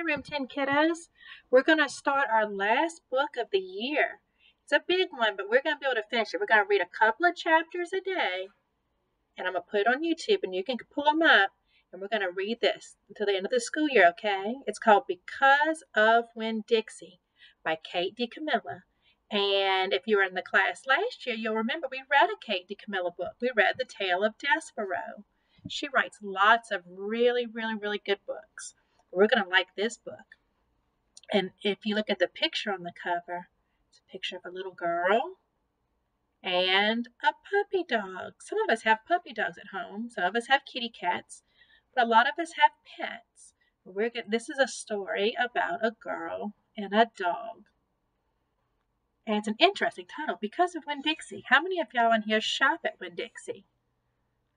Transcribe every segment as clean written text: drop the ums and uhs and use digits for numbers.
Room 10 kiddos. We're going to start our last book of the year. It's a big one, but we're going to be able to finish it. We're going to read a couple of chapters a day, and I'm going to put it on YouTube, and you can pull them up, and we're going to read this until the end of the school year, okay? It's called Because of Winn Dixie by Kate DiCamilla. And if you were in the class last year, you'll remember we read a Kate DiCamilla book. We read The Tale of Despero. She writes lots of really good books. We're going to like this book. And if you look at the picture on the cover, it's a picture of a little girl and a puppy dog. Some of us have puppy dogs at home. Some of us have kitty cats, but a lot of us have pets. This is a story about a girl and a dog. And it's an interesting title, Because of Winn Dixie. How many of y'all in here shop at Winn Dixie?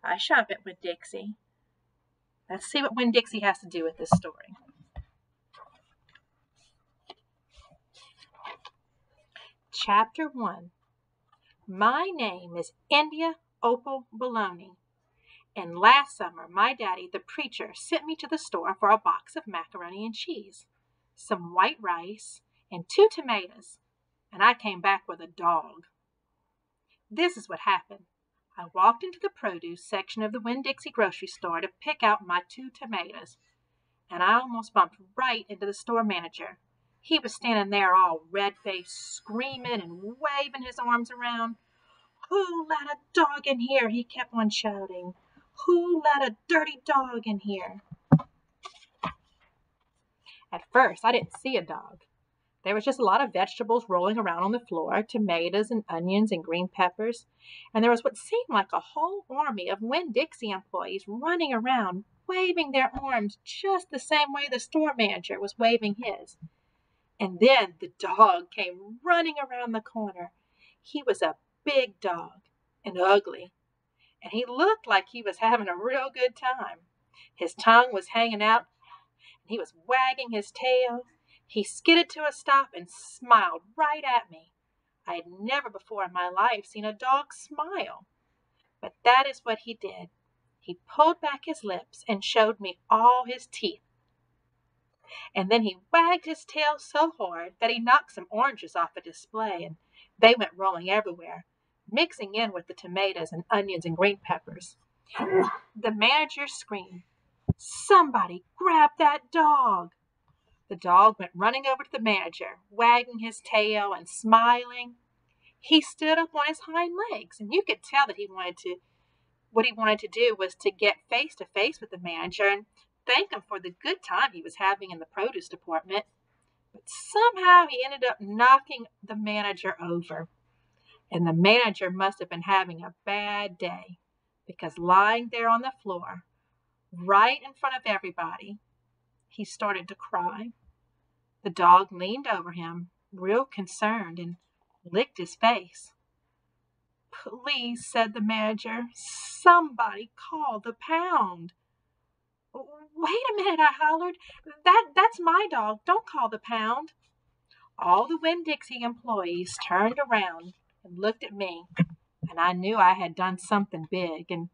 I shop at Winn Dixie. Let's see what Winn Dixie has to do with this story. Chapter 1. My name is India Opal Baloney, and last summer my daddy, the preacher, sent me to the store for a box of macaroni and cheese, some white rice, and 2 tomatoes, and I came back with a dog. This is what happened. I walked into the produce section of the Winn Dixie grocery store to pick out my 2 tomatoes, and I almost bumped right into the store manager. He was standing there all red-faced, screaming and waving his arms around. "Who let a dog in here?" he kept on shouting. "Who let a dirty dog in here?" At first, I didn't see a dog. There was just a lot of vegetables rolling around on the floor, tomatoes and onions and green peppers, and there was what seemed like a whole army of Winn Dixie employees running around, waving their arms just the same way the store manager was waving his. And then the dog came running around the corner. He was a big dog and ugly, and he looked like he was having a real good time. His tongue was hanging out, and he was wagging his tail. He skidded to a stop and smiled right at me. I had never before in my life seen a dog smile. But that is what he did. He pulled back his lips and showed me all his teeth. And then he wagged his tail so hard that he knocked some oranges off a display, and they went rolling everywhere, mixing in with the tomatoes and onions and green peppers. The manager screamed, "Somebody grab that dog!" The dog went running over to the manager, wagging his tail and smiling. He stood up on his hind legs, and you could tell that what he wanted to do was to get face to face with the manager and thank him for the good time he was having in the produce department. But somehow he ended up knocking the manager over. And the manager must have been having a bad day, because lying there on the floor, right in front of everybody, he started to cry. The dog leaned over him, real concerned, and licked his face. "Please," said the manager, "somebody call the pound." "Wait a minute," I hollered. That's my dog. Don't call the pound." All the Winn Dixie employees turned around and looked at me, and I knew I had done something big and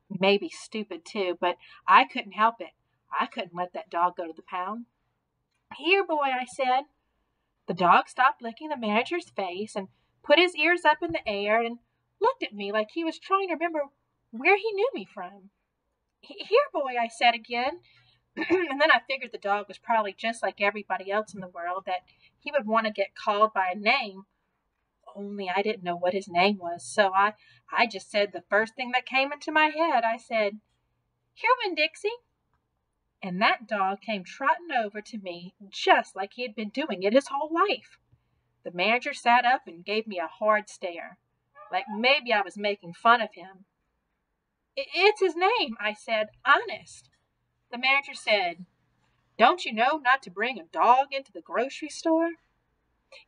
maybe stupid too, but I couldn't help it. I couldn't let that dog go to the pound. "Here, boy," I said. The dog stopped licking the manager's face and put his ears up in the air and looked at me like he was trying to remember where he knew me from. "Here, boy," I said again. And then I figured the dog was probably just like everybody else in the world, that he would want to get called by a name, only I didn't know what his name was. So I just said the first thing that came into my head. I said, "Here, Winn Dixie." And that dog came trotting over to me just like he had been doing it his whole life. The manager sat up and gave me a hard stare, like maybe I was making fun of him. "It's his name," I said, "honest." The manager said, "Don't you know not to bring a dog into the grocery store?"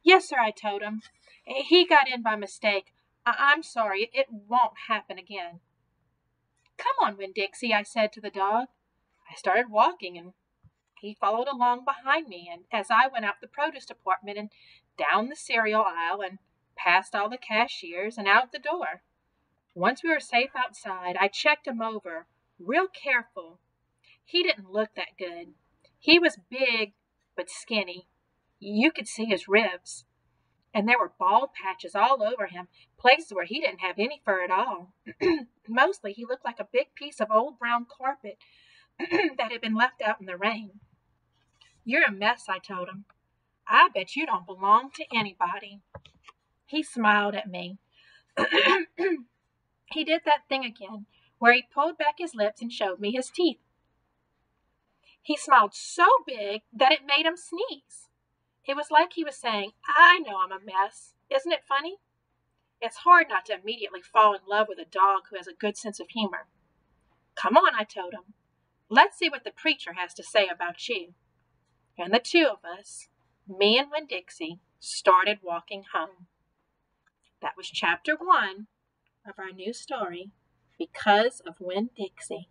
"Yes, sir," I told him. "He got in by mistake. I'm sorry. It won't happen again." "Come on, Winn Dixie," I said to the dog. I started walking, and he followed along behind me, and as I went out the produce department and down the cereal aisle and past all the cashiers and out the door. Once we were safe outside, I checked him over, real careful. He didn't look that good. He was big, but skinny. You could see his ribs, and there were bald patches all over him, places where he didn't have any fur at all. Mostly he looked like a big piece of old brown carpet that had been left out in the rain. "You're a mess," I told him. "I bet you don't belong to anybody." He smiled at me. He did that thing again, where he pulled back his lips and showed me his teeth. He smiled so big that it made him sneeze. It was like he was saying, "I know I'm a mess. Isn't it funny?" It's hard not to immediately fall in love with a dog who has a good sense of humor. "Come on," I told him. "Let's see what the preacher has to say about you." And the two of us, me and Winn Dixie, started walking home. That was chapter 1 of our new story, Because of Winn Dixie.